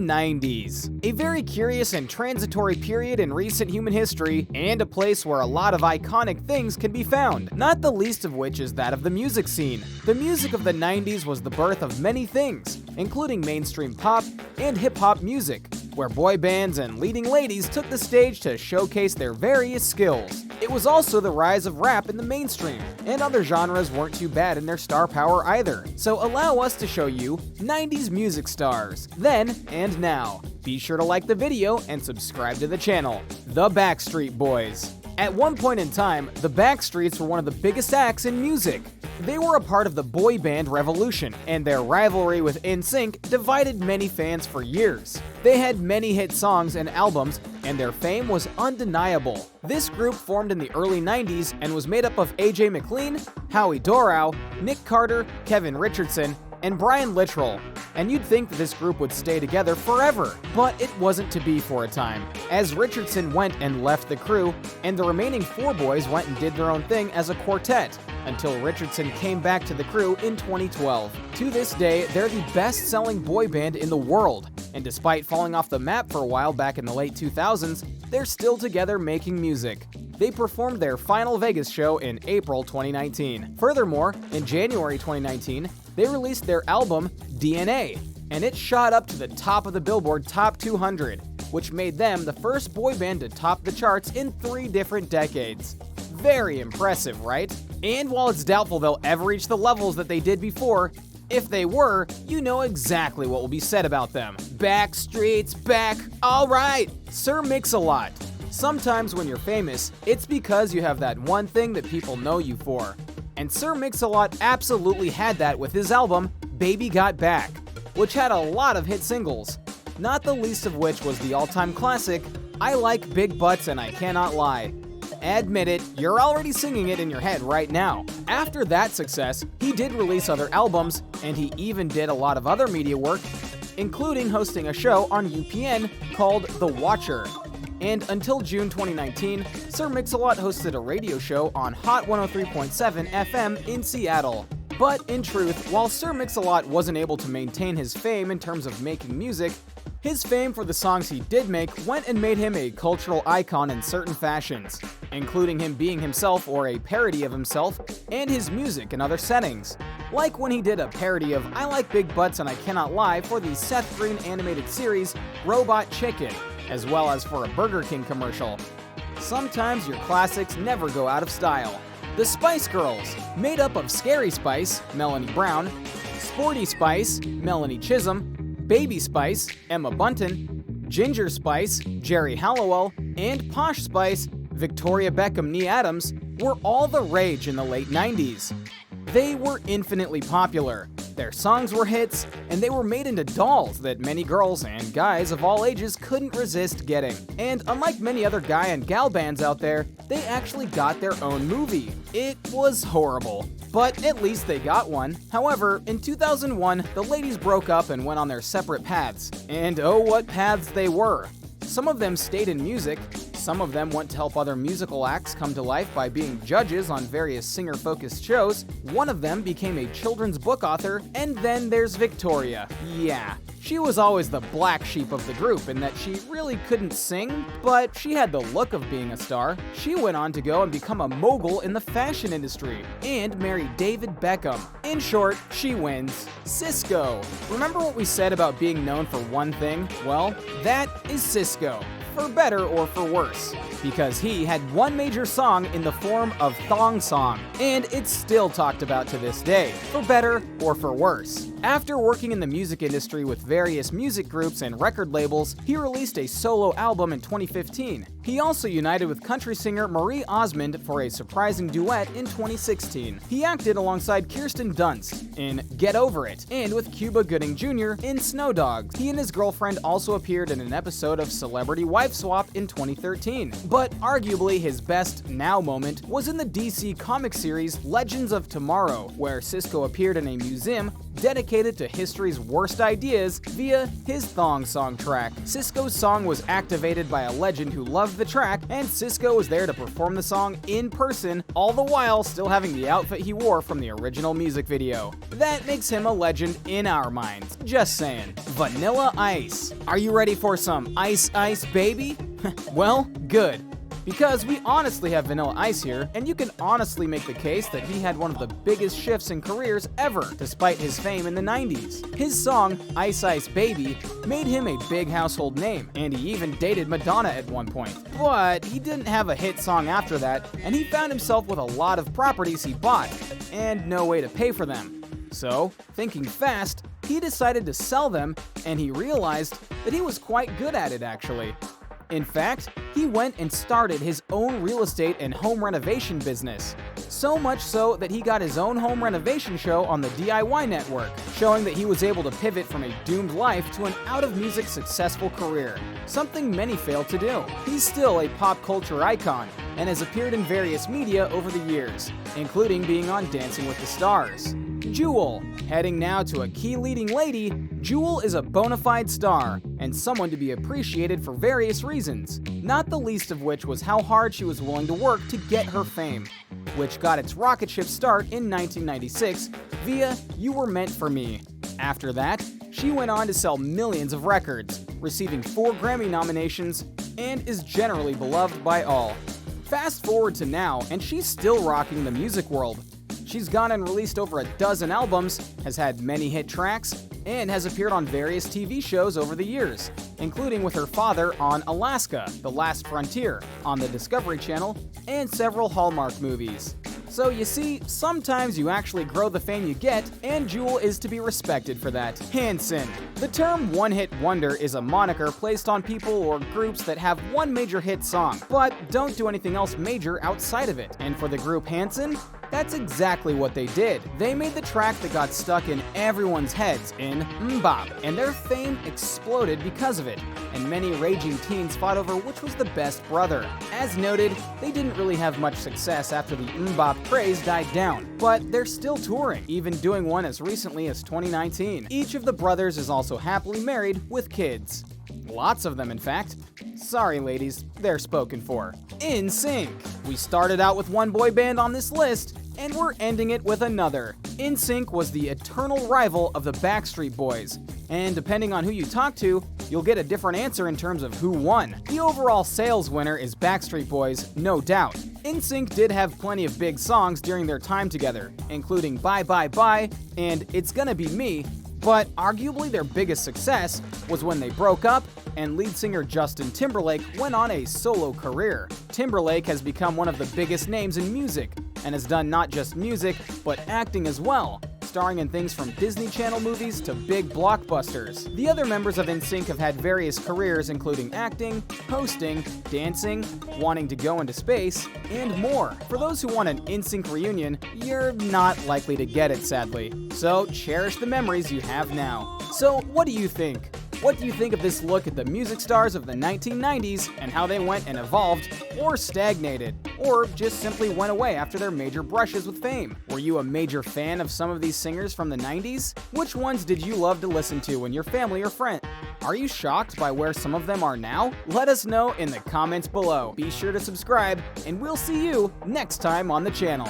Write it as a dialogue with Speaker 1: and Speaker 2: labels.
Speaker 1: 90s. A very curious and transitory period in recent human history, and a place where a lot of iconic things can be found, not the least of which is that of the music scene. The music of the 90s was the birth of many things, including mainstream pop and hip-hop music, where boy bands and leading ladies took the stage to showcase their various skills. It was also the rise of rap in the mainstream, and other genres weren't too bad in their star power either. So allow us to show you 90s music stars, then and now. Be sure to like the video and subscribe to the channel. The Backstreet Boys. At one point in time, the Backstreets were one of the biggest acts in music. They were a part of the boy band revolution, and their rivalry with NSYNC divided many fans for years. They had many hit songs and albums, and their fame was undeniable. This group formed in the early 90s and was made up of AJ McLean, Howie Dorough, Nick Carter, Kevin Richardson, and Brian Littrell. And you'd think that this group would stay together forever, but it wasn't to be for a time, as Richardson went and left the crew, and the remaining four boys went and did their own thing as a quartet, until Richardson came back to the crew in 2012. To this day, they're the best-selling boy band in the world, and despite falling off the map for a while back in the late 2000s, they're still together making music. They performed their final Vegas show in April 2019. Furthermore, in January 2019, they released their album, DNA, and it shot up to the top of the Billboard Top 200, which made them the first boy band to top the charts in 3 different decades. Very impressive, right? And while it's doubtful they'll ever reach the levels that they did before, if they were, you know exactly what will be said about them. Backstreet's back. Alright, Sir Mix-a-Lot. Sometimes when you're famous, it's because you have that one thing that people know you for. And Sir Mix-a-Lot absolutely had that with his album, Baby Got Back, which had a lot of hit singles, not the least of which was the all-time classic, I Like Big Butts and I Cannot Lie. Admit it, you're already singing it in your head right now. After that success, he did release other albums, and he even did a lot of other media work, including hosting a show on UPN called The Watcher. And until June 2019, Sir Mix-a-Lot hosted a radio show on Hot 103.7 FM in Seattle. But in truth, while Sir Mix-a-Lot wasn't able to maintain his fame in terms of making music, his fame for the songs he did make went and made him a cultural icon in certain fashions, including him being himself or a parody of himself, and his music in other settings. Like when he did a parody of I Like Big Butts and I Cannot Lie for the Seth Green animated series Robot Chicken, as well as for a Burger King commercial. Sometimes your classics never go out of style. The Spice Girls, made up of Scary Spice, Melanie Brown, Sporty Spice, Melanie Chisholm, Baby Spice, Emma Bunton, Ginger Spice, Jerry Halliwell, and Posh Spice, Victoria Beckham-Nee Adams, were all the rage in the late 90s. They were infinitely popular. Their songs were hits, and they were made into dolls that many girls and guys of all ages couldn't resist getting. And unlike many other guy and gal bands out there, they actually got their own movie. It was horrible, but at least they got one. However, in 2001, the ladies broke up and went on their separate paths. And oh, what paths they were. Some of them stayed in music, some of them went to help other musical acts come to life by being judges on various singer-focused shows, one of them became a children's book author, and then there's Victoria. Yeah, she was always the black sheep of the group in that she really couldn't sing, but she had the look of being a star. She went on to go and become a mogul in the fashion industry, and marry David Beckham. In short, she wins. Cisco. Remember what we said about being known for one thing? Well, that is Cisco. For better or for worse, because he had one major song in the form of Thong Song, and it's still talked about to this day, for better or for worse. After working in the music industry with various music groups and record labels, he released a solo album in 2015. He also united with country singer Marie Osmond for a surprising duet in 2016. He acted alongside Kirsten Dunst in Get Over It, and with Cuba Gooding Jr. in Snow Dogs. He and his girlfriend also appeared in an episode of Celebrity Wife Swap in 2013. But arguably his best now moment was in the DC comic series Legends of Tomorrow, where Cisco appeared in a museum dedicated to history's worst ideas via his thong song track. Cisco's song was activated by a legend who loved the track, and Cisco was there to perform the song in person, all the while still having the outfit he wore from the original music video. That makes him a legend in our minds. Just saying. Vanilla Ice. Are you ready for some ice, ice, baby? Well, good. Because we honestly have Vanilla Ice here, and you can honestly make the case that he had one of the biggest shifts in careers ever, despite his fame in the 90s. His song, Ice Ice Baby, made him a big household name, and he even dated Madonna at one point. But he didn't have a hit song after that, and he found himself with a lot of properties he bought, and no way to pay for them. So, thinking fast, he decided to sell them, and he realized that he was quite good at it actually. In fact, he went and started his own real estate and home renovation business. So much so that he got his own home renovation show on the DIY network, showing that he was able to pivot from a doomed life to an out-of-music successful career, something many fail to do. He's still a pop culture icon and has appeared in various media over the years, including being on Dancing with the Stars. Jewel. Heading now to a key leading lady, Jewel is a bona fide star and someone to be appreciated for various reasons, not the least of which was how hard she was willing to work to get her fame, which got its rocket ship start in 1996 via You Were Meant for Me. After that, she went on to sell millions of records, receiving 4 Grammy nominations, and is generally beloved by all. Fast forward to now, and she's still rocking the music world. She's gone and released over a dozen albums, has had many hit tracks, and has appeared on various TV shows over the years, including with her father on Alaska, The Last Frontier, on the Discovery Channel, and several Hallmark movies. So you see, sometimes you actually grow the fame you get, and Jewel is to be respected for that. Hanson. The term one-hit wonder is a moniker placed on people or groups that have one major hit song, but don't do anything else major outside of it. And for the group Hanson, that's exactly what they did. They made the track that got stuck in everyone's heads in Mbop, and their fame exploded because of it, and many raging teens fought over which was the best brother. As noted, they didn't really have much success after the Mbop craze died down, but they're still touring, even doing one as recently as 2019. Each of the brothers is also happily married with kids. Lots of them, in fact. Sorry, ladies, they're spoken for. NSYNC. We started out with one boy band on this list, and we're ending it with another. NSYNC was the eternal rival of the Backstreet Boys, and depending on who you talk to, you'll get a different answer in terms of who won. The overall sales winner is Backstreet Boys, no doubt. NSYNC did have plenty of big songs during their time together, including Bye Bye Bye and It's Gonna Be Me, but arguably their biggest success was when they broke up and lead singer Justin Timberlake went on a solo career. Timberlake has become one of the biggest names in music and has done not just music, but acting as well, starring in things from Disney Channel movies to big blockbusters. The other members of NSYNC have had various careers including acting, hosting, dancing, wanting to go into space, and more. For those who want an NSYNC reunion, you're not likely to get it, sadly. So cherish the memories you have now. So what do you think? What do you think of this look at the music stars of the 1990s and how they went and evolved, or stagnated, or just simply went away after their major brushes with fame? Were you a major fan of some of these singers from the 90s? Which ones did you love to listen to when your family or friend? Are you shocked by where some of them are now? Let us know in the comments below. Be sure to subscribe, and we'll see you next time on the channel.